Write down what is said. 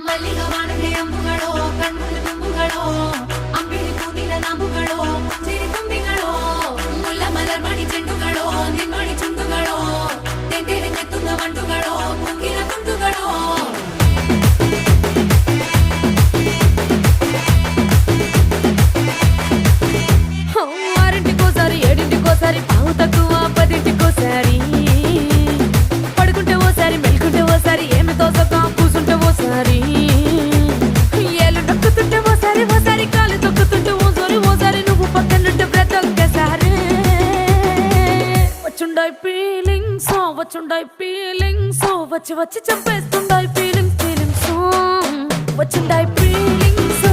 ಮಲ್ಲಿಗ ವಾಣಗೆ ಅಂಬುಗಳೋ ಕಣ್ಣುಗಳ ತುಂಬುಗಳೋ ಅಂಬಿಳಿ ಕೂದಿನ ನಂಬುಗಳೋ ಮುಂಚಿರಿ ತುಂಬಿಗಳೋ ಮುಲ್ಲ ಮಲರ್ಮಣಿ ಚೆಂಡುಗಳೋ ನಿನ್ಮಣಿ ಚುಂಡುಗಳೋ ತೆಂಟೆರೆ ಕೆತ್ತುന്ന వంಟುಗಳೋ ಕುಂಗಿನ ತುಂಡುಗಳೋ ఆరింటికోసారి ఏడింటికోసారి పావు తక్కువ పదింటికోసారి పడుకుంటే ఓసారి మెలుకుంటే ఓసారి ఏమి తోసక కూసుంటే ఓసారి ఏళ్ళు నొక్కుతుంటే ఓసారి ఓసారి కాలు తొక్కుతుంటే ఓసారి నువ్వు పక్కనుంటే బ్రతొక్కసారి వచ్చుండాయి ఫీలింగ్స్ వచ్చి వచ్చి చంపేస్తుండాయి ఫీలింగ్స్ వచ్చుండాయి ఫీలింగ్స్